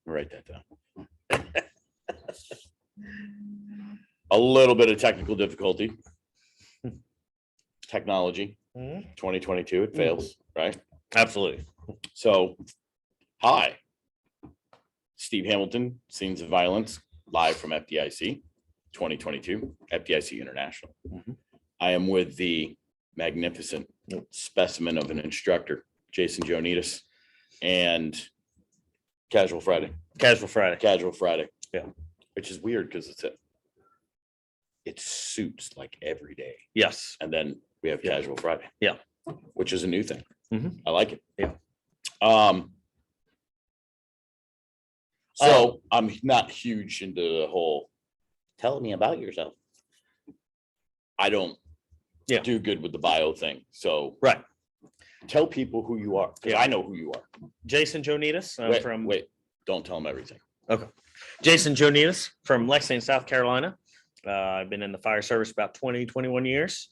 Write that down. A little bit of technical difficulty. Technology. 2022, it fails, right? Absolutely. So, hi. Steve Hamilton, Scenes of Violence, live from FDIC, 2022, FDIC International. I am with the magnificent specimen of an instructor, Jason Joannides, and Casual Friday. Casual Friday. Yeah. Which is weird because it suits like every day. Yes. And then we have Casual Friday. Yeah. Which is a new thing. I like it. Yeah. So I'm not huge into the whole tell me about yourself. I don't do good with the bio thing. So right. Tell people who you are, because I know who you are. Jason Joannides. Wait, don't tell them everything. Okay. Jason Joannides from Lexington, South Carolina. I've been in the fire service about 21 years.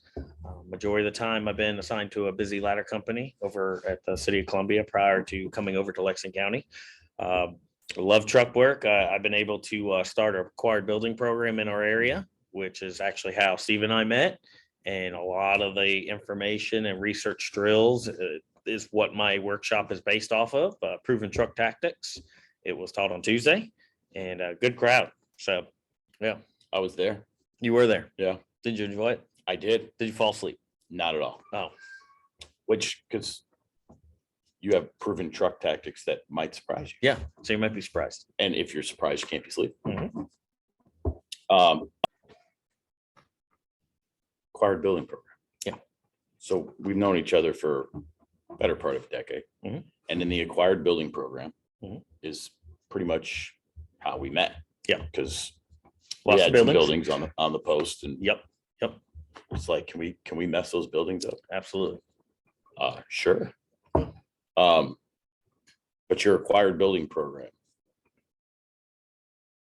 Majority of the time I've been assigned to a busy ladder company over at the city of Columbia prior to coming over to Lexington County. I love truck work. I've been able to start a required building program in our area, which is actually how Steve and I met. And a lot of the information and research drills is what my workshop is based off of, proven truck tactics. It was taught on Tuesday, and a good crowd. So, yeah. I was there. You were there? Yeah. Did you enjoy it? I did. Did you fall asleep? Not at all. Oh. Which, because you have proven truck tactics that might surprise you. Yeah. So you might be surprised. And if you're surprised, you can't be asleep. Mm-hmm. Acquired building program. Yeah. So we've known each other for a better part of a decade. Mm-hmm. And in the acquired building program Mm-hmm. is pretty much how we met. Yeah. Because lots we of had some buildings on the post, and Yep. it's like, can we mess those buildings up? Absolutely. Sure. But your acquired building program,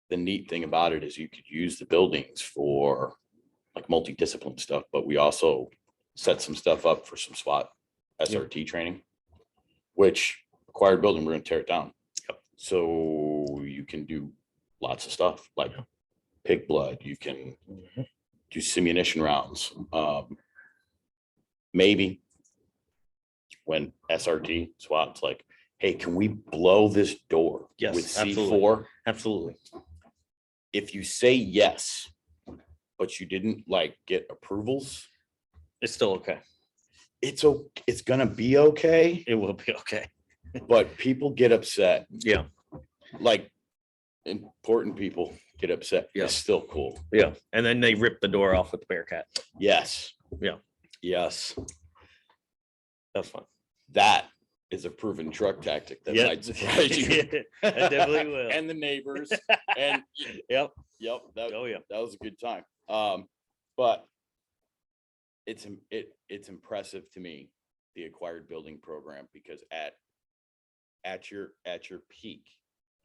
the neat thing about it is you could use the buildings for like multidiscipline stuff, but we also set some stuff up for some SWAT SRT training, which acquired building, we're going to tear it down. Yep. So you can do lots of stuff like pig blood. You can do simunition rounds. Maybe when SRT SWAT's like, hey, can we blow this door with C4? Absolutely. If you say yes, but you didn't like get approvals, It's still okay. It's gonna be okay. It will be okay. But people get upset. Yeah. Like important people get upset. Yeah. It's still cool. Yeah. And then they rip the door off with the Bearcat. Yes. Yeah. Yes. That's fun. That is a proven truck tactic that might surprise you. It definitely will. And the neighbors. And Yep. That That was a good time. But it's impressive to me, the acquired building program, because at your peak,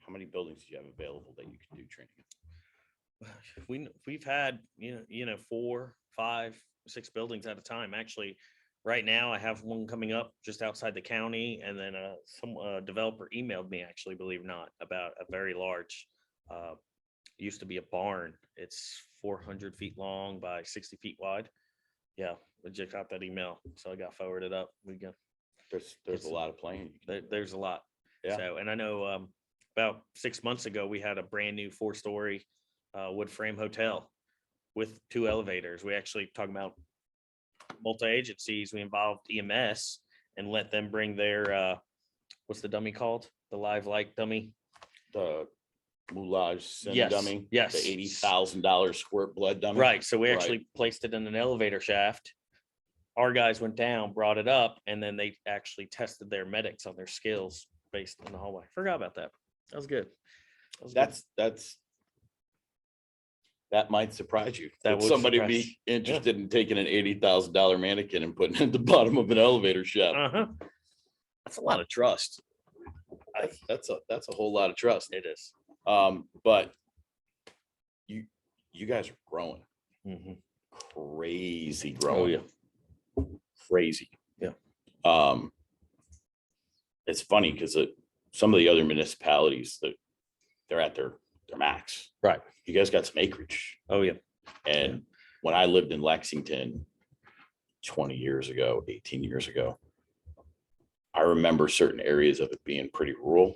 how many buildings do you have available that you can do training? We've had 4, 5, 6 buildings at a time. Actually, right now I have one coming up just outside the county, and then some developer emailed me, actually, believe it or not, about a very large. Used to be a barn. It's 400 feet long by 60 feet wide. Yeah, I just got that email, so I got forwarded up. There's a lot of playing. There's a lot. Yeah. So, and I know about 6 months ago we had a brand new 4-story wood frame hotel with 2 elevators. We actually talking about multi-agencies. We involved EMS and let them bring their what's the dummy called? The live light dummy. The moulage Yes. dummy. Yes. The $80,000 squirt blood dummy. Right. So we actually placed it in an elevator shaft. Our guys went down, brought it up, and then they actually tested their medics on their skills based in the hallway. Forgot about that. That was good. That might surprise you. That would somebody surprise. Be interested in taking an $80,000 mannequin and putting it at the bottom of an elevator shaft. That's a lot of trust. That's a whole lot of trust. It is. But you guys are growing. Crazy growing. Oh yeah. Crazy. Yeah. It's funny because some of the other municipalities that they're at their max. Right. You guys got some acreage. Oh, yeah. And when I lived in Lexington 20 years ago, 18 years ago, I remember certain areas of it being pretty rural,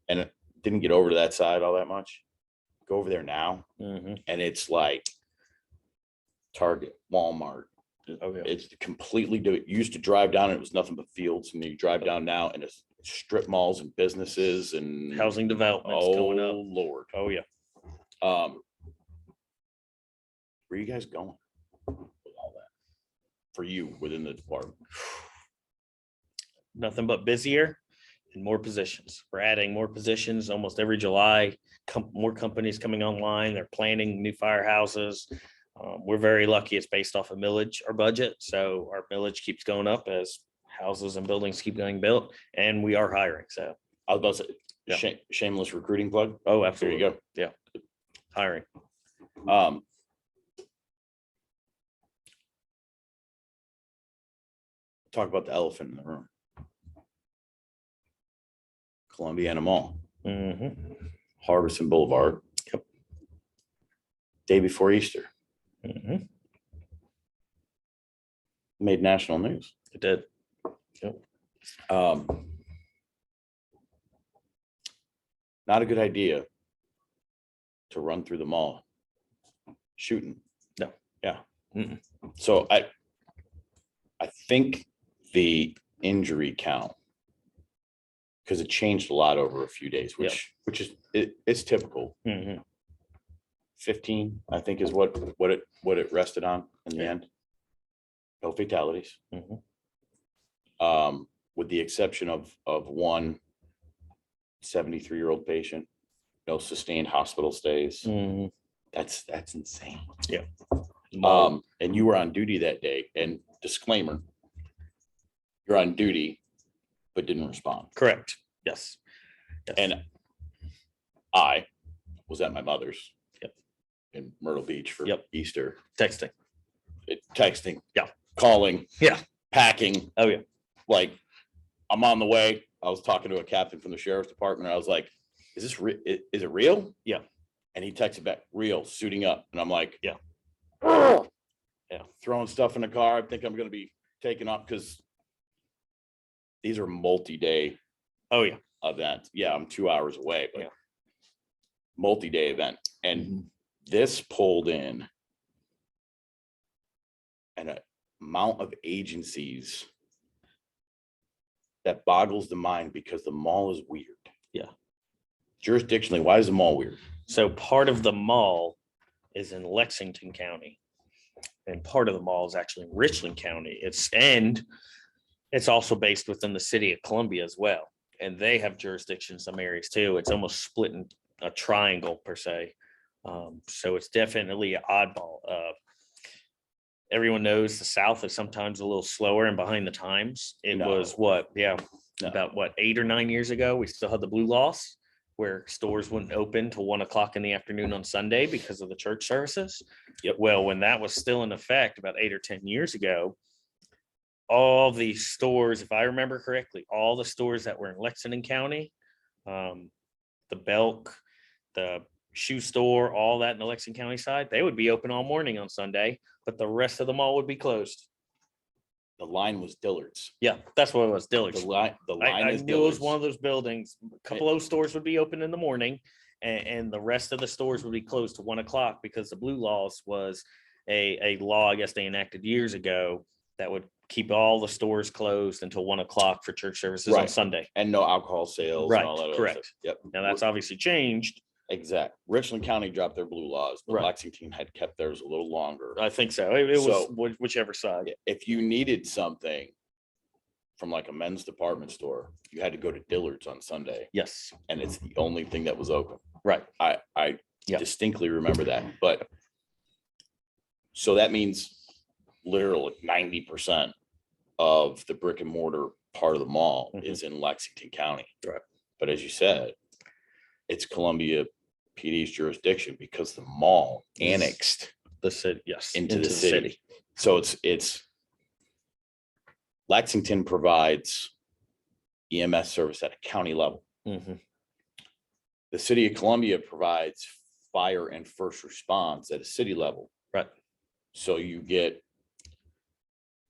and it didn't get over to that side all that much. Go over there now, Mm-hmm. and it's like Target, Walmart. Oh, yeah. It's completely you used to drive down and it was nothing but fields, and then you drive down now and it's strip malls and businesses and Housing developments going up. Oh Lord. Oh, yeah. Where are you guys going with all that for you within the department? Nothing but busier and more positions. We're adding more positions almost every July. More companies coming online. They're planning new firehouses. We're very lucky. It's based off of millage or budget. So our millage keeps going up as houses and buildings keep getting built, and we are hiring. So I was about to say, Yeah. shameless recruiting plug. oh, There absolutely. you go. Yeah. Hiring. Talk about the elephant in the room. Columbiana Mall, Mm-hmm. Harbison Boulevard. Yep. Day before Easter, Mm-hmm. made national news. It did. Not a good idea to run through the mall shooting. No. Yeah. Mm-mm. So I think the injury count, because it changed a lot over a few days, which is it's typical. Mm-hmm. 15, I think, is what it rested on in the Yeah. end. No fatalities. Mm-hmm. With the exception of one 73-year-old patient, no sustained hospital stays. Mm-hmm. That's insane. Yeah. And you were on duty that day, and disclaimer, you're on duty, but didn't respond. Correct. Yes. And I was at my mother's. Yep. In Myrtle Beach for Yep. Easter. Texting. Texting. Yeah. Calling. Yeah. Packing. Oh, yeah. Like, I'm on the way. I was talking to a captain from the sheriff's department. I was like, is this is it real? Yeah. And he texted back, real, suiting up. And I'm like, Yeah. Yeah. Throwing stuff in the car. I think I'm going to be taken up because these are multi-day Oh, yeah. events. Yeah, I'm 2 hours away, but Yeah. multi-day event. And this pulled in an amount of agencies that boggles the mind, because the mall is weird. Yeah. Jurisdictionally, why is the mall weird? So part of the mall is in Lexington County, and part of the mall is actually in Richland County. It's also based within the city of Columbia as well, and they have jurisdiction in some areas too. It's almost split in a triangle per se. So it's definitely an oddball. Everyone knows the South is sometimes a little slower and behind the times. It was what? Yeah. No. About what, 8 or 9 years ago, we still had the blue laws where stores wouldn't open till 1 o'clock in the afternoon on Sunday because of the church services. Yep. Well, when that was still in effect about 8 or 10 years ago, all the stores, if I remember correctly, all the stores that were in Lexington County, the Belk, the shoe store, all that in the Lexington County side, they would be open all morning on Sunday, but the rest of the mall would be closed. The line was Dillard's. Yeah, that's what it was, Dillard's. The line I is knew it was Dillard's. one of those buildings. A couple of those stores would be open in the morning, and the rest of the stores would be closed to 1 o'clock because the blue laws was a law, I guess they enacted years ago, that would keep all the stores closed until 1 o'clock for church services on Right. Sunday. And no alcohol sales Right, and all that. correct. Other stuff. Yep. Now that's obviously changed. Exact. Richland County dropped their blue laws, but Right. Lexington had kept theirs a little longer. I think so. It was So- whichever side. If you needed something from like a men's department store, you had to go to Dillard's on Sunday, Yes. and it's the only thing that was open. Right. I Yeah. distinctly remember that. But so that means literally 90% of the brick and mortar part of the mall Mhm. is in Lexington County. Right. But as you said, it's Columbia PD's jurisdiction because the mall Yes. annexed The city, yes. into the city. So it's Lexington provides EMS service at a county level. Mhm. The city of Columbia provides fire and first response at a city level. Right. So you get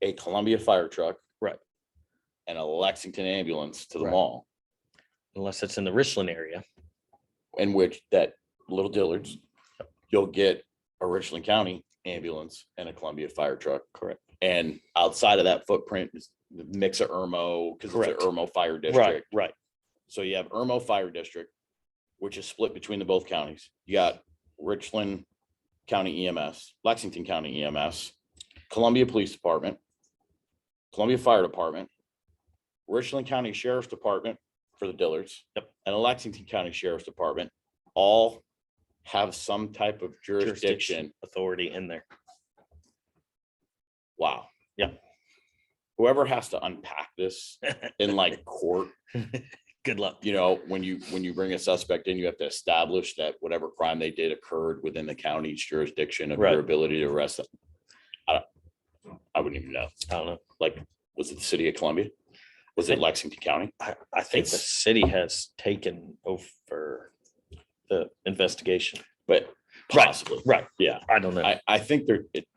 a Columbia fire truck. Right. And a Lexington ambulance to the Right. mall, Unless it's in the Richland area. in which that Little Dillard's, you'll get a Richland County ambulance and a Columbia fire truck. Correct. And outside of that footprint is the mix of Irmo, because it's an Correct. Irmo fire district. Right. So you have Irmo Fire District, which is split between the both counties. You got Richland County EMS, Lexington County EMS, Columbia Police Department, Columbia Fire Department, Richland County Sheriff's Department for the Dillards. Yep. And the Lexington County Sheriff's Department all have some type of jurisdiction. Authority in there. Wow. Yeah. Whoever has to unpack this in like court, Good luck. you know, when you bring a suspect in, you have to establish that whatever crime they did occurred within the county's jurisdiction of Right. your ability to arrest them. I wouldn't even know. I don't know. Like, was it the city of Columbia? Was it Lexington County? I think the city has taken over the investigation. But Right. possibly. Right. Yeah. I don't know. I think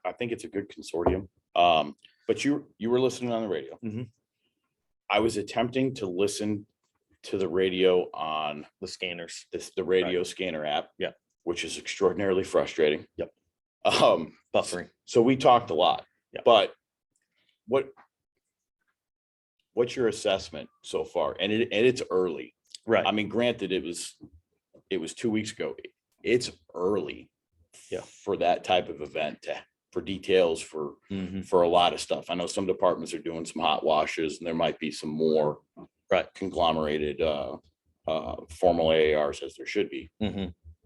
I think it's a good consortium. But you were listening on the radio. Mhm. I was attempting to listen to the radio on The scanners. the radio scanner app. Yeah. Which is extraordinarily frustrating. Yep. Buffering. So we talked a lot. Yep. But what's your assessment so far? And it's early. Right. I mean, granted, it was 2 weeks ago. It's early. Yeah. For that type of event, for details, for a lot of stuff. I know some departments are doing some hot washes, and there might be some more conglomerated formal AARs, as there should be.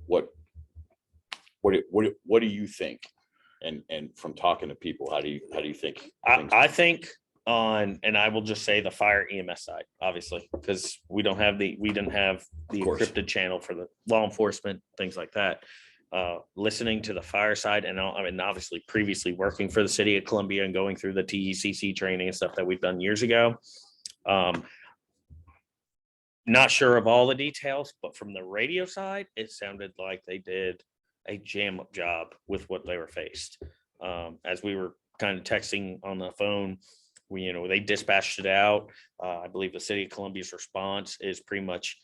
What do you think? And from talking to people, how do you think? I think and I will just say the fire EMS side, obviously, because we didn't have the encrypted channel for the law enforcement, things like that. Listening to the fire side, and I mean, obviously previously working for the city of Columbia and going through the TECC training and stuff that we've done years ago. Not sure of all the details, but from the radio side, it sounded like they did a jam up job with what they were faced. As we were kind of texting on the phone, they dispatched it out. I believe the city of Columbia's response is pretty much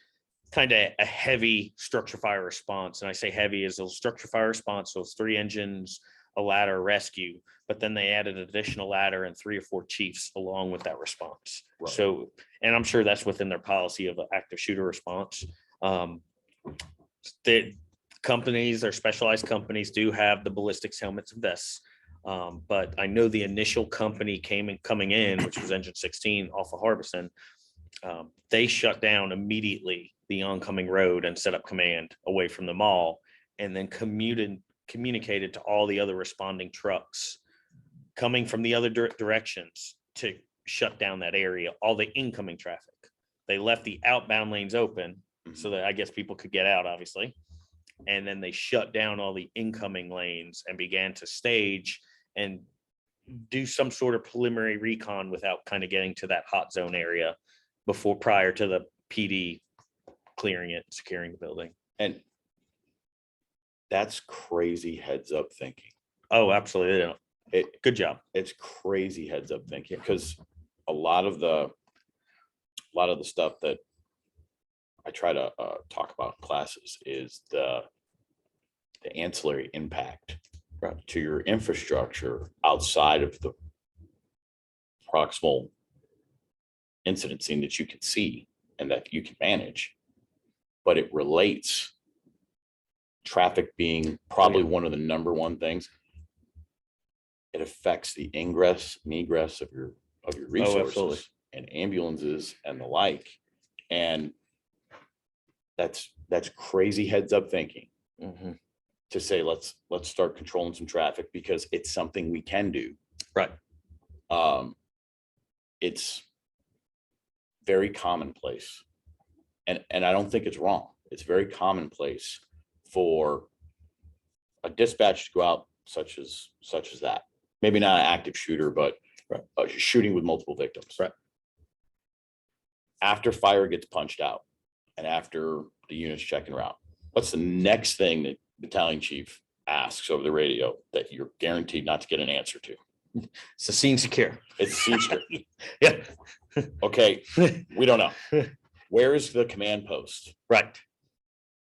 kind of a heavy structure fire response. And I say heavy is a structure fire response. So it's 3 engines, a ladder, rescue, but then they added an additional ladder and 3 or 4 chiefs along with that response. Right. So, and I'm sure that's within their policy of an active shooter response. The companies, their specialized companies do have the ballistics helmets and vests. But I know the initial company coming in, which was Engine 16 off of Harbison, they shut down immediately the oncoming road and set up command away from the mall, and then communicated to all the other responding trucks coming from the other directions to shut down that area, all the incoming traffic. They left the outbound lanes open so that I guess people could get out, obviously. And then they shut down all the incoming lanes and began to stage and do some sort of preliminary recon without kind of getting to that hot zone area prior to the PD clearing it, securing the building. And that's crazy heads up thinking. Oh, absolutely. Good job. It's crazy heads up thinking, because a lot of the stuff that I try to talk about in classes is the ancillary impact to your infrastructure outside of the proximal incident scene that you can see and that you can manage. But it relates, traffic being probably one of the number one things. It affects the ingress and egress of your resources and ambulances and the like. And that's crazy heads up thinking to say, let's start controlling some traffic, because it's something we can do. Right. It's very commonplace. And I don't think it's wrong. It's very commonplace for a dispatch to go out such as that. Maybe not an active shooter, but a shooting with multiple victims. Right. After fire gets punched out and after the unit's checking around. What's the next thing that battalion chief asks over the radio that you're guaranteed not to get an answer to? It's a scene secure. It's scene secure. Yeah. Okay, we don't know. Where is the command post? Right.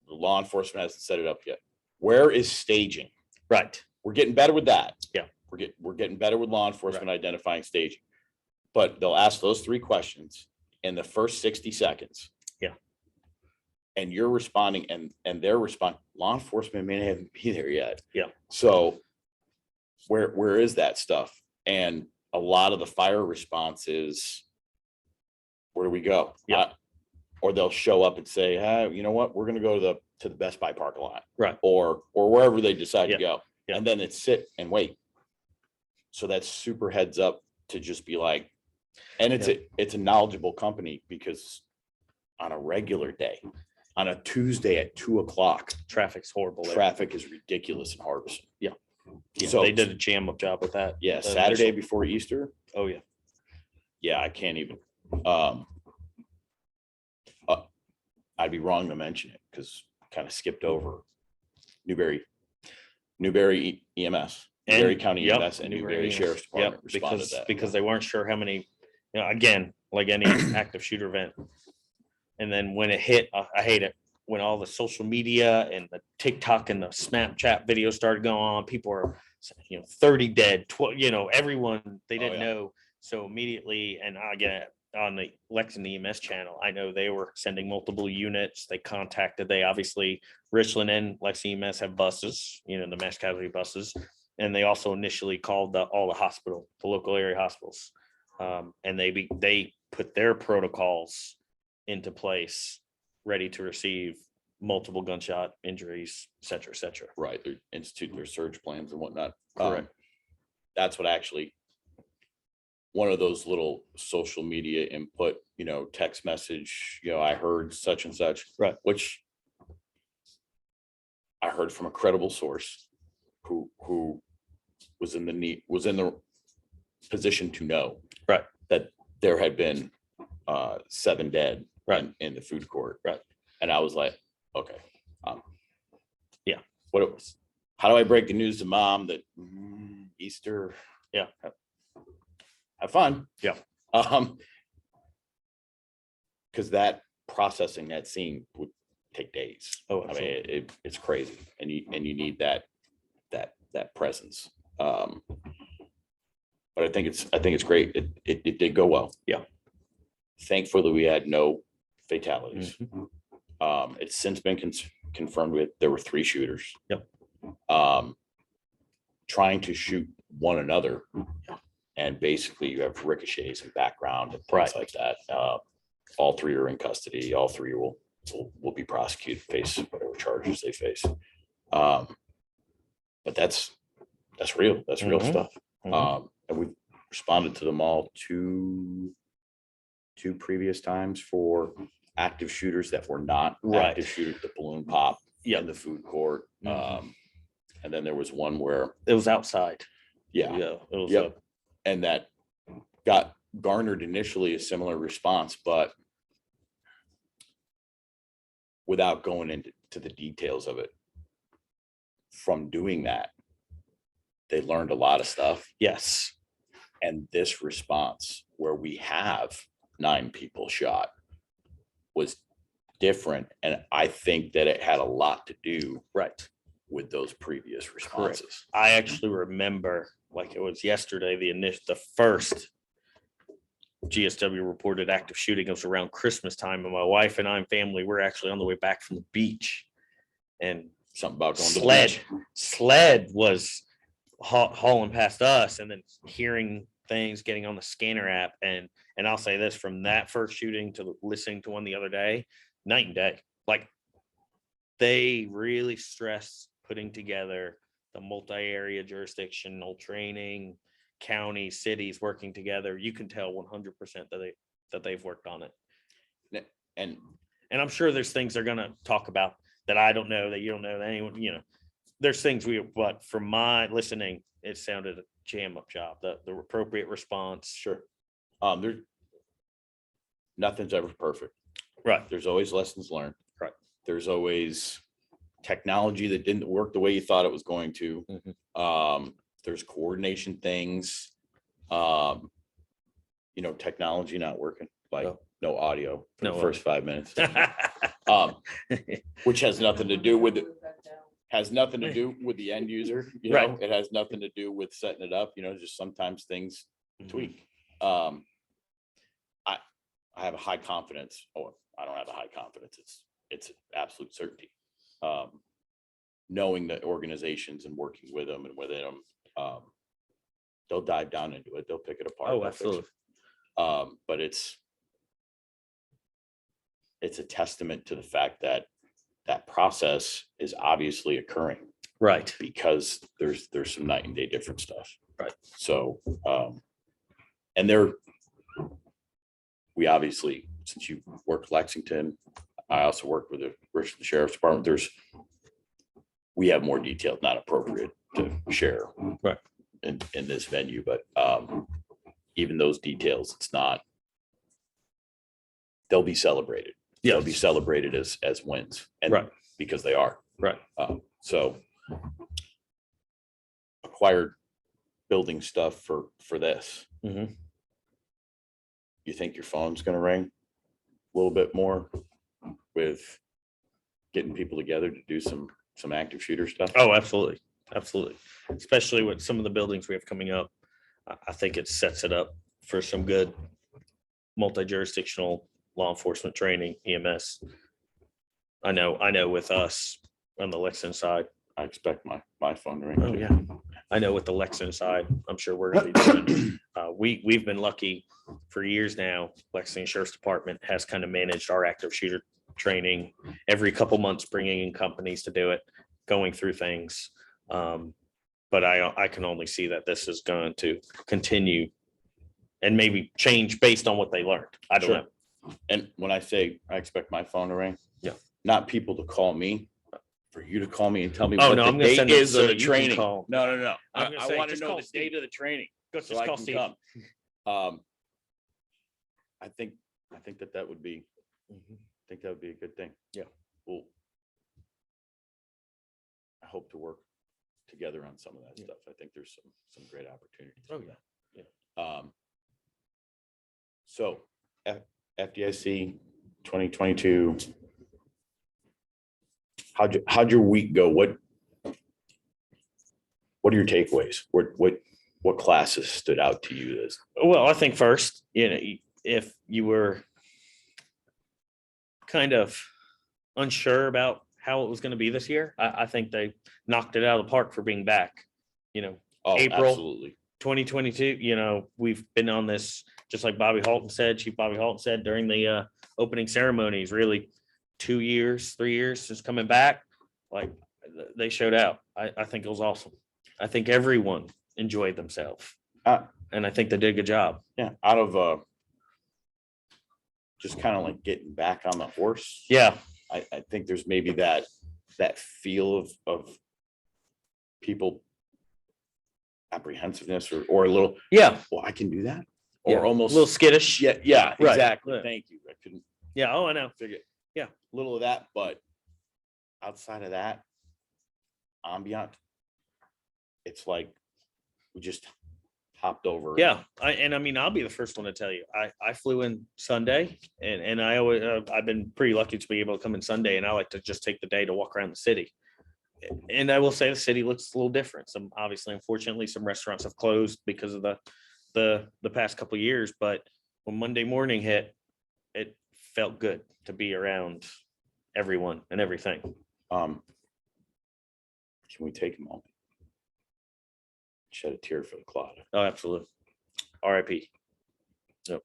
The law enforcement hasn't set it up yet. Where is staging? Right. We're getting better with that. Yeah. We're getting better with law enforcement identifying staging. But they'll ask those 3 questions in the first 60 seconds. Yeah. And you're responding and they're responding. Law enforcement may not even be there yet. Yeah. So where is that stuff? And a lot of the fire response is, where do we go? Yeah. Or they'll show up and say, hey, you know what? We're going to go to the Best Buy parking lot. Right. Or wherever they decide to go. Yeah. And then it's sit and wait. So that's super heads up to just be like, and it's a knowledgeable company, because on a regular day, on a Tuesday at 2:00, Traffic's horrible. traffic is ridiculous in Harbison. Yeah. So they did a jam up job with that. yeah, Saturday before Easter. Oh yeah. Yeah, I can't even. I'd be wrong to mention it because kind of skipped over Newberry EMS, Newberry County yep, EMS, and Newberry EMS. Sheriff's Department Yep, responded to that. because they weren't sure how many, again, like any active shooter event. And then when it hit, I hate it when all the social media and the TikTok and the Snapchat videos started going on. People are, 30 dead, 12, everyone, they didn't know. So immediately, and again, on the Lexington EMS channel, I know they were sending multiple units. They obviously, Richland and Lexington EMS have buses, the mass casualty buses. And they also initially called all the local area hospitals. And they put their protocols into place, ready to receive multiple gunshot injuries, et cetera, et cetera. Right. They institute their surge plans and whatnot. Correct. That's what actually, one of those little social media input, text message, I heard such and such, right? Which I heard from a credible source who was in the position to know, right, that there had been 7 dead, right, in the food court, right. And I was like, okay, yeah, what it was. How do I break the news to mom that Easter? Yeah. Have fun. Yeah. Because that processing that scene would take days. Oh, I mean, it's crazy, and you need that presence. But I think it's great. It did go well. Yeah. Thankfully, we had no fatalities. Mm-hmm. It's since been confirmed with there were 3 shooters. Yep. Trying to shoot one another. And basically you have ricochets and background and things like that. All 3 are in custody. All 3 will be prosecuted, face whatever charges they face. But that's real. That's real Mm-hmm. stuff. Mm-hmm. And we've responded to them all two previous times for active shooters that were not active shooters, the balloon pop in the food court. Mm-hmm. And then there was one where it was outside. Yeah. It was and that got garnered initially a similar response, but without going into the details of it, from doing that, they learned a lot of stuff. Yes. And this response, where we have 9 people shot, was different. And I think that it had a lot to do with those previous responses. Correct. I actually remember, like it was yesterday, the first GSW reported active shooting. It was around Christmas time, and my wife and I and family were actually on the way back from the beach, and something about going to the beach. Sled was hauling past us, and then hearing things, getting on the scanner app, and I'll say this, from that first shooting to listening to one the other day, night and day. Like, they really stress putting together the multi-area jurisdictional training, county, cities working together. You can tell 100% that they've worked on it. And I'm sure there's things they're going to talk about that I don't know, that you don't know, that anyone, there's things but from my listening, it sounded a jam up job, the appropriate response. Sure. Nothing's ever perfect. Right. There's always lessons learned. Right. There's always technology that didn't work the way you thought it was going to. There's coordination things. Technology not working, like no audio for the first 5 minutes. Which has nothing to do with the end user, Right. It has nothing to do with setting it up, just sometimes things tweak. I have a high confidence, or I don't have a high confidence. It's absolute certainty. Knowing the organizations and working with them and within them, they'll dive down into it. They'll pick it apart. Oh, absolutely. But it's a testament to the fact that that process is obviously occurring, Right. because there's some night and day different stuff. Right. So, and we obviously, since you worked Lexington, I also worked with the Richmond Sheriff's Department. We have more details, not appropriate to share Right. in this venue, but even those details, they'll be celebrated. Yeah. They'll be celebrated as wins, and Right. because they are. Right. So acquired building stuff for this. Mhm. You think your phone's going to ring a little bit more with getting people together to do some active shooter stuff? Oh, absolutely. Absolutely. Especially with some of the buildings we have coming up. I think it sets it up for some good multi-jurisdictional law enforcement training, EMS. I know with us on the Lexington side. I expect my phone to ring. Oh, yeah. I know with the Lexington side, I'm sure we're going to be doing. We've been lucky for years now. Lexington Sheriff's Department has kind of managed our active shooter training every couple months, bringing in companies to do it, going through things. But I can only see that this is going to continue and maybe change based on what they learned. I don't know. And when I say I expect my phone to ring, Yeah, not people to call me, for you to call me and tell me Oh, what no, the I'm gonna date send it is so of the you can training. call. No. I'm gonna say, I want to just know call the Steve. date of the training. Just So I call can Steve. come. I think that would be, a good thing. Yeah. Well, I hope to work together on some of that stuff. I think there's some great opportunities. Oh, yeah. So FDIC 2022. How'd your week go? What are your takeaways? What classes stood out to you as? Well, I think first, if you were kind of unsure about how it was going to be this year, I think they knocked it out of the park for being back. Oh, April. absolutely. 2022, we've been on this, just like Chief Bobby Halton said during the opening ceremonies, really 2 years, 3 years since coming back. Like, they showed out. I think it was awesome. I think everyone enjoyed themselves. And I think they did a good job. Yeah. Out of just kind of like getting back on the horse. Yeah. I think there's maybe that feel of people apprehensiveness or a little, yeah, well, I can do that, or yeah. almost a little skittish. Yeah, Right. exactly. Right. Thank you. I couldn't Yeah. Oh, I know. figure. Yeah. A little of that, but outside of that, ambient, it's like we just hopped over. Yeah. I'll be the first one to tell you, I flew in Sunday, and I always, I've been pretty lucky to be able to come in Sunday, and I like to just take the day to walk around the city. And I will say the city looks a little different. Unfortunately, some restaurants have closed because of the past couple of years. But when Monday morning hit, it felt good to be around everyone and everything. Can we take a moment? Shed a tear for the clot. Oh, absolutely. RIP. Yep.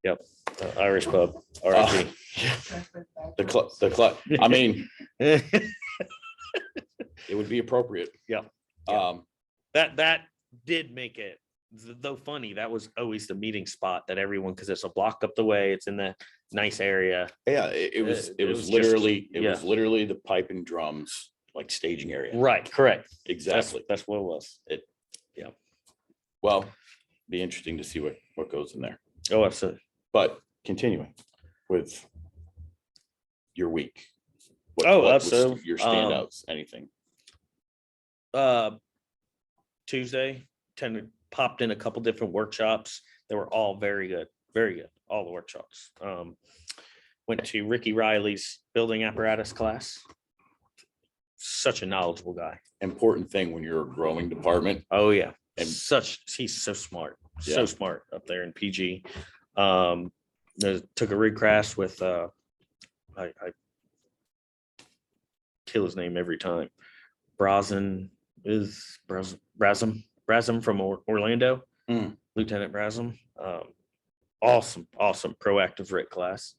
Yep. Irish pub. RIP. The clot. I mean, it would be appropriate. Yeah. That did make it, though funny, that was always the meeting spot that everyone, because it's a block up the way, it's in the nice area. Yeah, it was literally the pipe and drums like staging area. Right, correct. Exactly. That's what it was. Well, be interesting to see what goes in there. Oh, absolutely. But continuing with your week. Oh, what was so, your standouts, anything? Tuesday, popped in a couple different workshops. They were all very good, all the workshops. Went to Ricky Riley's building apparatus class. Such a knowledgeable guy. Important thing when you're a growing department. Oh yeah, And he's so smart, Yeah. so smart up there in PG. Took a rig crash with I kill his name every time. Brasem from Orlando, Lieutenant Brasem. Awesome proactive RIT class.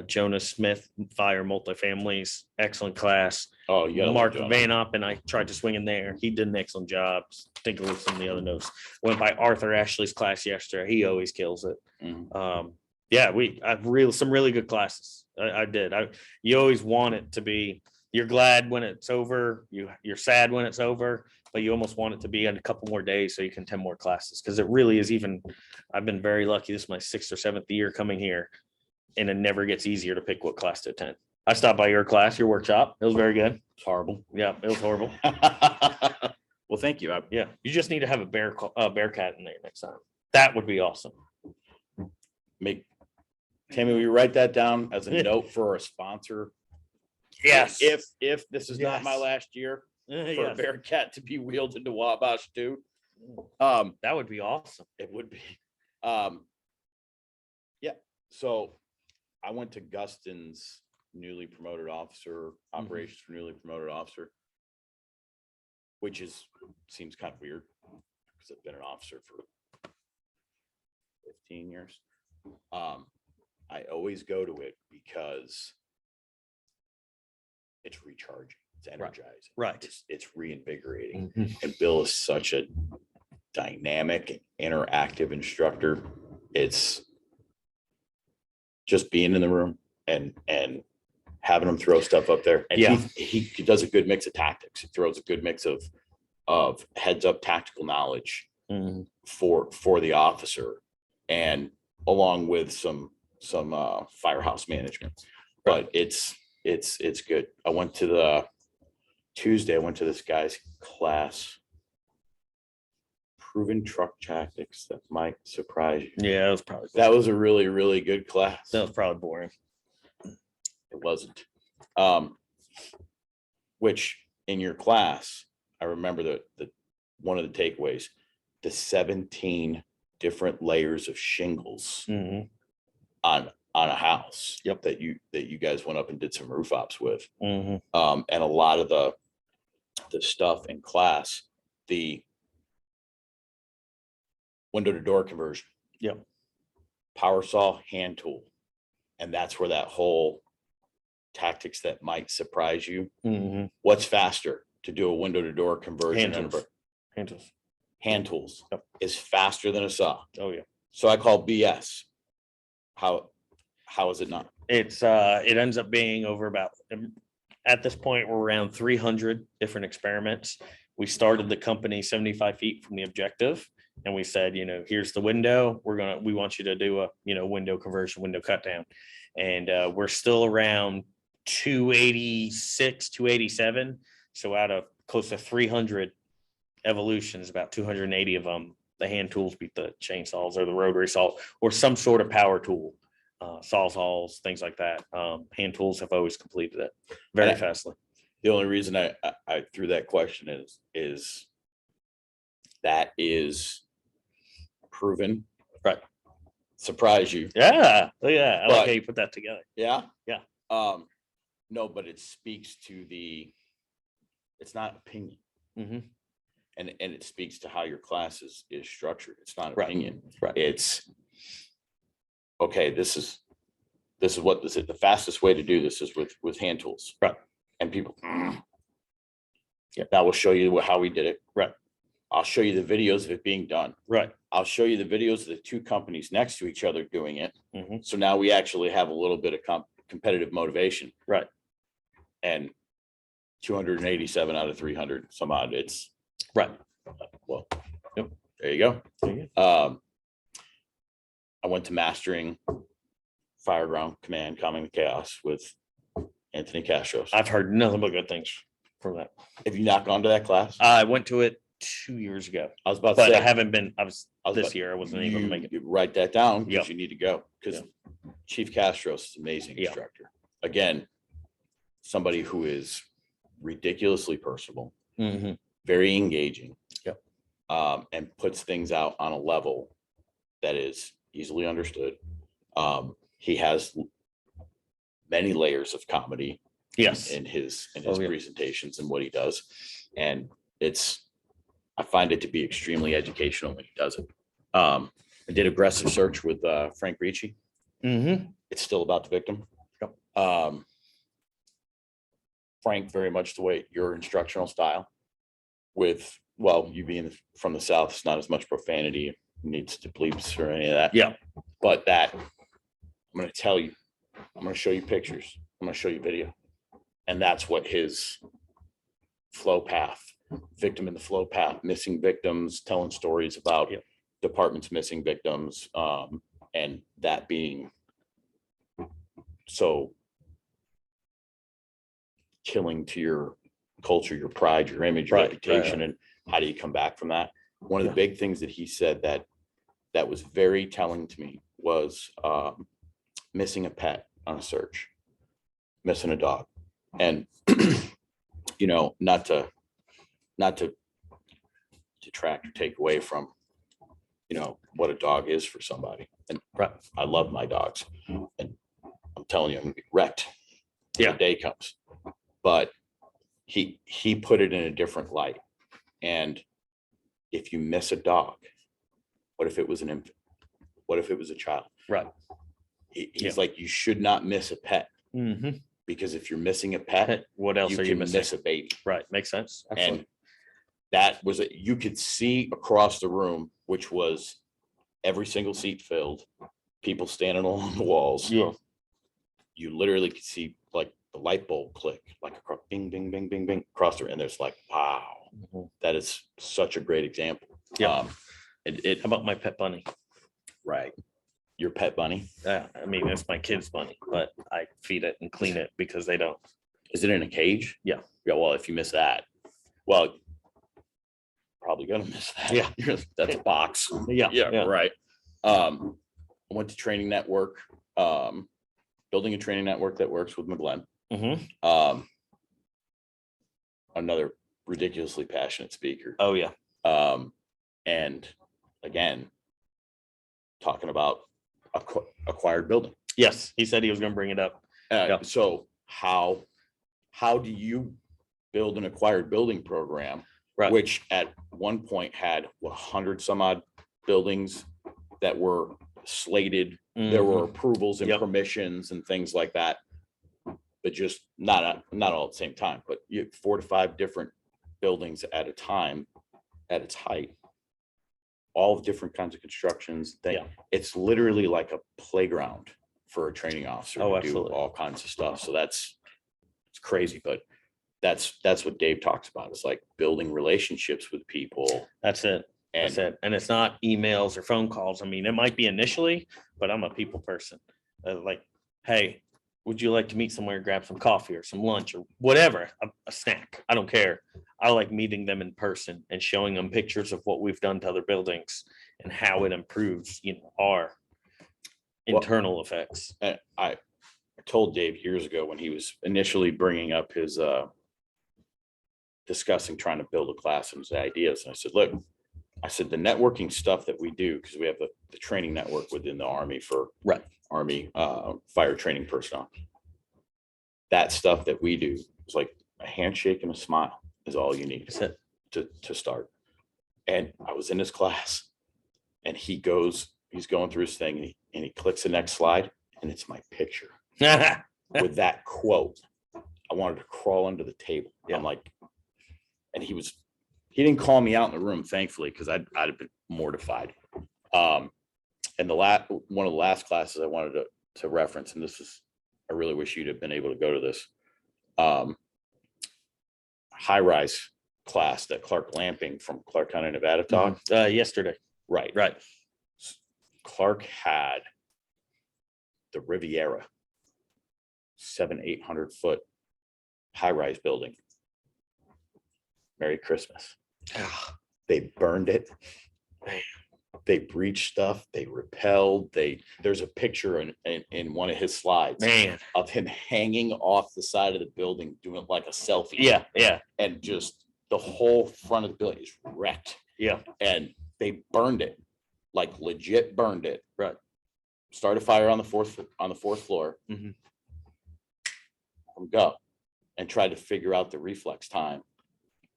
Jonas Smith, fire multifamilies, excellent class. Oh, yeah. Mark Van Op, and I tried to swing in there. He did an excellent job. Think of some of the other notes. Went by Arthur Ashley's class yesterday. He always kills it. Yeah, I've some really good classes. I did. You always want it to be. You're glad when it's over. You're sad when it's over, but you almost want it to be in a couple more days so you can attend more classes, because it really is. Even I've been very lucky. This is my 6th or 7th year coming here, and it never gets easier to pick what class to attend. I stopped by your class, your workshop. It was very good. It's horrible. Yeah, it was horrible. Well, thank you. Yeah, you just need to have a Bearcat in there next time. That would be awesome. Tammy, will you write that down as a note for a sponsor? Yes. If this is not my last year for a Bearcat to be wheeled into Wabash too. That would be awesome. It would be. Yeah. So I went to Guston's newly promoted officer, operations for newly promoted officer, which seems kind of weird because I've been an officer for 15 years. I always go to it because it's recharging, it's energizing, Right. It's reinvigorating. And Bill is such a dynamic and interactive instructor. It's just being in the room and having him throw stuff up there. And he does a good mix of tactics. He throws a good mix of heads up tactical knowledge for the officer, and along with some firehouse management. But it's good. I went to this guy's class, proven truck tactics. That might surprise you. Yeah, that was a really, really good class. That was probably boring. It wasn't. Which in your class, I remember that one of the takeaways, the 17 different layers of shingles on a house. Yep. that you guys went up and did some roof ops with. Mm-hmm. And a lot of the stuff in class, the window to door conversion. Yep. Power saw, hand tool. And that's where that whole tactics that might surprise you. Mm-hmm. What's faster, to do a window to door conversion? Hand tools Yep. is faster than a saw. Oh yeah. So I call BS. How is it not? It ends up being over about, at this point, we're around 300 different experiments. We started the company 75 feet from the objective, and we said, here's the window. We want you to do a, window conversion, window cut down. And we're still around 286, 287. So out of close to 300 evolutions, about 280 of them, the hand tools beat the chainsaws or the rotary saw or some sort of power tool, sawzalls, things like that. Hand tools have always completed it very fastly. The only reason I threw that question is that is proven. Right. Surprise you. Yeah. I like how you put that together. Yeah. Yeah. No, but it speaks to it's not opinion. Mm-hmm. And it speaks to how your class is structured. It's not opinion. Right. It's okay. This is what this is. The fastest way to do this is with hand tools. Right. And people, that will show you how we did it. Right. I'll show you the videos of it being done. Right. I'll show you the videos of the two companies next to each other doing it. Mm-hmm. So now we actually have a little bit of competitive motivation. Right. And 287 out of 300, some odd. It's right. Well, yep. There you go. I went to mastering Fireground Command, Calming the Chaos with Anthony Castros. I've heard nothing but good things from that. Have you not gone to that class? I went to it 2 years ago, I was about to but say, I haven't been. was This about- year. I wasn't able to make it. you write that down because Yep. you need to go. Because Chief Castros is an amazing Yeah. instructor. Again, somebody who is ridiculously personable, Mhm. very engaging. Yep. And puts things out on a level that is easily understood. He has many layers of comedy Yes. in his Oh, yeah. presentations and what he does. And I find it to be extremely educational when he does it. I did aggressive search with Frank Ricci. Mm-hmm. It's still about the victim. Yep. Frank, very much the way your instructional style with, well, you being from the South, it's not as much profanity, needs to bleeps or any of that. Yeah. But that, I'm going to tell you, I'm going to show you pictures. I'm going to show you video. And that's what his flow path, victim in the flow path, missing victims, telling stories about departments missing victims, and that being so killing to your culture, your pride, your image, your reputation, and how do you come back from that? One of the big things that he said that was very telling to me was missing a pet on a search, missing a dog. And you know, not to detract or take away from, you know, what a dog is for somebody. And I love my dogs, and I'm telling you, I'm gonna be wrecked when the day comes. But he put it in a different light. And if you miss a dog, what if it was an infant? What if it was a child? Right. He's like, you should not miss a pet. Mm-hmm. Because if you're missing a pet, what else you are you can missing? miss a baby. Right. Makes sense. Absolutely. And that was you could see across the room, which was every single seat filled, people standing along the walls. Yeah. You literally could see like the light bulb click, like across, bing, bing, bing, bing, bing, across there. And there's like, wow, that is such a great example. Yeah. How How about my pet bunny? Right. Your pet bunny? Yeah. I mean, it's my kid's bunny, but I feed it and clean it because they don't. Is it in a cage? Yeah. Yeah. Well, if you miss that, well, probably gonna miss that. Yeah. That's a box. Yeah. Yeah. Right. I went to training network, building a training network that works with McGlenn. Mm-hmm. Another ridiculously passionate speaker. Oh yeah. And again, talking about acquired building. Yes, he said he was going to bring it up. So how do you build an acquired building program, which at one point had 100 some odd buildings that were slated? Mm-hmm. There were approvals and permissions and things like that, but just not all at the same time. But you have 4 to 5 different buildings at a time at its height, all different kinds of constructions. It's literally like a playground for a training officer to do all kinds of stuff. So it's crazy, but that's what Dave talks about. It's like building relationships with people. That's it. That's it. And it's not emails or phone calls. I mean, it might be initially, but I'm a people person. Like, hey, would you like to meet somewhere, grab some coffee or some lunch or whatever, a snack? I don't care. I like meeting them in person and showing them pictures of what we've done to other buildings and how it improves, you know, our internal effects. I told Dave years ago when he was initially bringing up his discussing trying to build a class and his ideas. And I said, look, the networking stuff that we do, because we have the training network within the Army for Army fire training personnel. That stuff that we do is like a handshake and a smile is all you need to start. And I was in his class and he's going through his thing and he clicks the next slide and it's my picture with that quote. I wanted to crawl under the table. I'm like, and he didn't call me out in the room, thankfully, because I'd have been mortified. And one of the last classes I wanted to reference, and I really wish you'd have been able to go to this high-rise class that Clark Lamping from Clark County, Nevada taught yesterday. Right. Clark had the Riviera 700-800 foot high-rise building. Merry Christmas. They burned it. They breached stuff. They repelled. There's a picture in one of his slides, Man. of him hanging off the side of the building doing like a selfie. Yeah. Yeah. And just the whole front of the building is wrecked. Yeah. And they burned it, like legit burned it. Right. Start a fire on the fourth floor. Mhm. Go and try to figure out the reflex time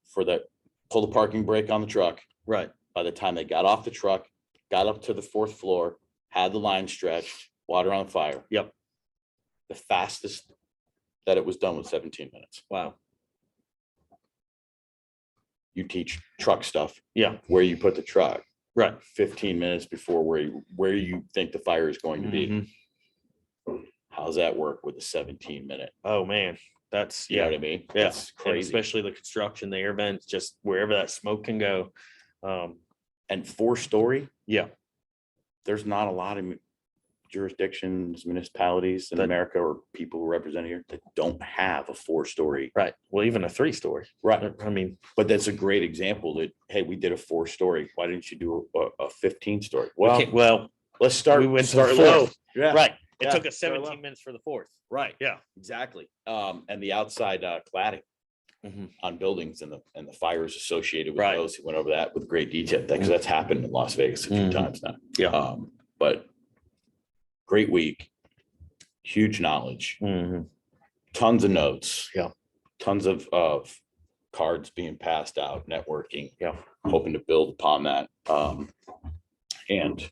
for the pull the parking brake on the truck. Right. By the time they got off the truck, got up to the fourth floor, had the line stretched, water on fire. Yep. The fastest that it was done was 17 minutes. Wow. You teach truck stuff. Yeah. Where you put the truck. Right. 15 minutes before where you think the fire is going to be. Mhm. How's that work with a 17-minute? Oh man, that's You know what I mean? Yeah. That's And crazy. especially the construction, the air vents, just wherever that smoke can go. And 4-story, Yeah. there's not a lot of jurisdictions, municipalities in That- America or people who represent here that don't have a 4-story. Right. Well, even a 3-story. Right. I mean, But that's a great example that, hey, we did a 4-story. Why didn't you do a 15-story? well, Let's start. we went to the start low. fourth. Yeah. Right. It Yeah, took us start 17 low. minutes for the fourth. Right. Yeah. Exactly. And the outside cladding Mhm. on buildings and the fires associated with Right. those. He went over that with great detail because that's happened in Las Vegas a few Mhm. times now. Yeah. But great week, huge knowledge, Mhm. tons of notes. Yeah. Tons of cards being passed out, networking. Yeah. Hoping to build upon that. And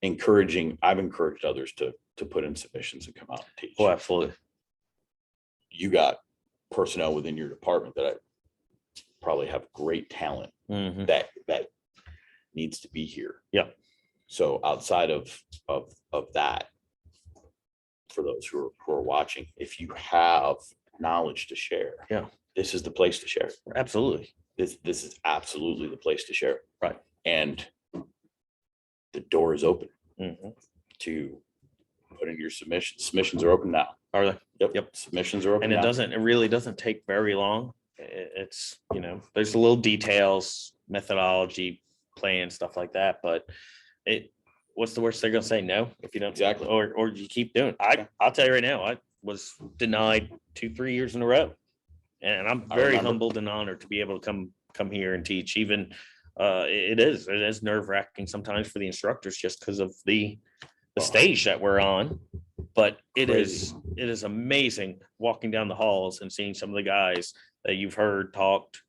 I've encouraged others to put in submissions and come out and teach. Oh, absolutely. You got personnel within your department that I probably have great talent Mhm. that needs to be here. Yeah. So outside of that, for those who are watching, if you have knowledge to share, Yeah. this is the place to share. Absolutely. This is absolutely the place to share. Right. And the door is open Mhm. to put in your submissions. Submissions are open now. Are they? Yep. Submissions are open And now. it really doesn't take very long. It's, there's little details, methodology, plan, stuff like that, but what's the worst they're gonna say? No, if you don't. Exactly. Or you keep doing. I'll tell you right now, I was denied 2-3 years in a row. And I'm I very remember. humbled and honored to be able to come here and teach. Even it is nerve wracking sometimes for the instructors just because of the stage that we're on. But it is amazing walking down the halls and seeing some of the guys that you've heard talked,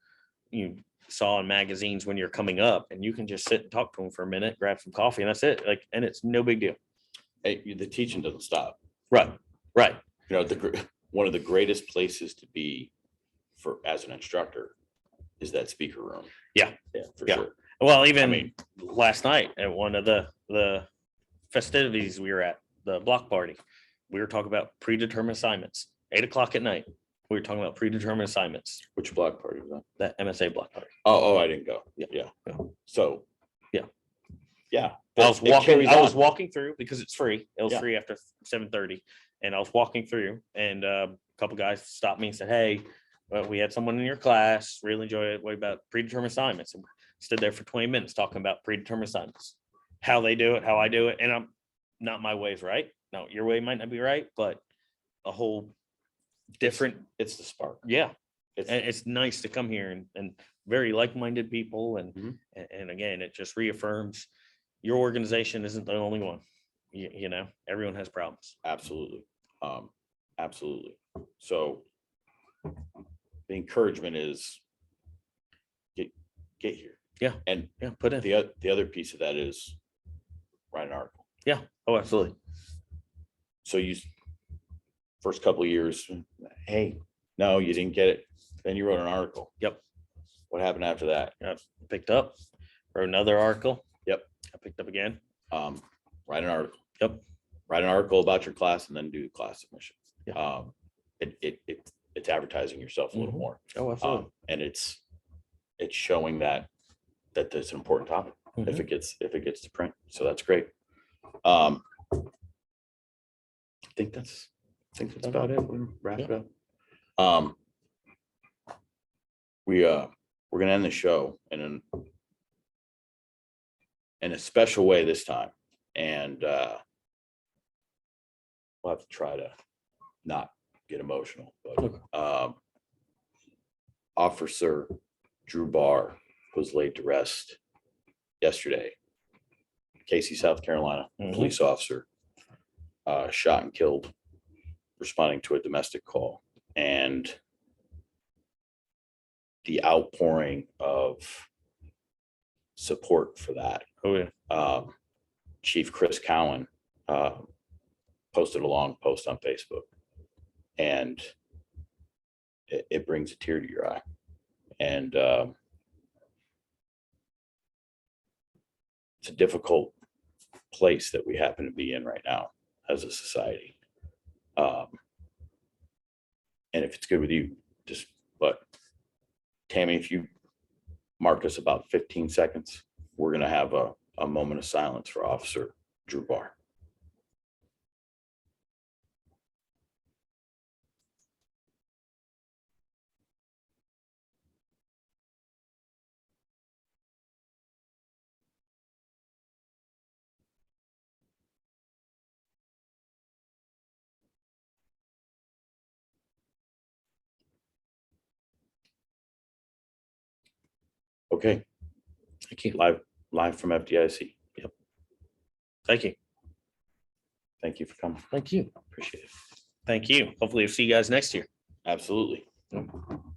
you saw in magazines when you're coming up, and you can just sit and talk to them for a minute, grab some coffee, and that's it. And it's no big deal. Hey, the teaching doesn't stop. Right. One of the greatest places to be as an instructor is that speaker room. Yeah. For Yeah. sure. Well, even last night at one of the festivities we were at, the block party, we were talking about predetermined assignments. 8:00 at night, we were talking about predetermined assignments. Which block party was that? That MSA block party. Oh, I didn't go. Yeah. Yeah. Yeah. So. Yeah. Yeah. I was It carries I was on. walking through because it's free. It was Yeah. free after 7:30, and I was walking through, and a couple guys stopped me and said, "Hey, we had someone in your class really enjoy it. What about predetermined assignments?" And stood there for 20 minutes talking about predetermined assignments, how they do it, how I do it, and I'm not my way's right. No, your way might not be right, but a whole different. It's the spark. Yeah, It's, and it's nice to come here and very like-minded people, and Mhm. and again, it just reaffirms your organization isn't the only one. Everyone has problems. absolutely. Absolutely. So the encouragement is get here. Yeah. And Yeah, put in. the other piece of that is write an article. Yeah. Oh, absolutely. So first couple of years, hey, no, you didn't get it. Then you wrote an article. Yep. What happened after that? Picked up, wrote another article. Yep. I picked up again. Write an article. Yep. Write an article about your class and then do the class submission. Yeah. It's advertising yourself a little Mhm. more. Oh, absolutely. And it's showing that that's an important topic if Mhm. it gets to print. So that's great. think that's about it. We'll wrap it up. We're gonna end the show in a special way this time, and we'll have to try to not get emotional, but Officer Drew Barr was laid to rest yesterday. Casey, South Carolina, police officer, shot and killed responding to a domestic call. And the outpouring of support for that. Oh, yeah. Chief Chris Cowan posted a long post on Facebook, and it brings a tear to your eye. And it's a difficult place that we happen to be in right now as a society. And if it's good with you, but Tammy, if you mark us about 15 seconds, we're going to have a moment of silence for Officer Drew Barr. Okay. Thank you. Live from FDIC. Yep. Thank you. Thank you for coming. Thank you. Appreciate it. Thank you. Hopefully we'll see you guys next year. Absolutely.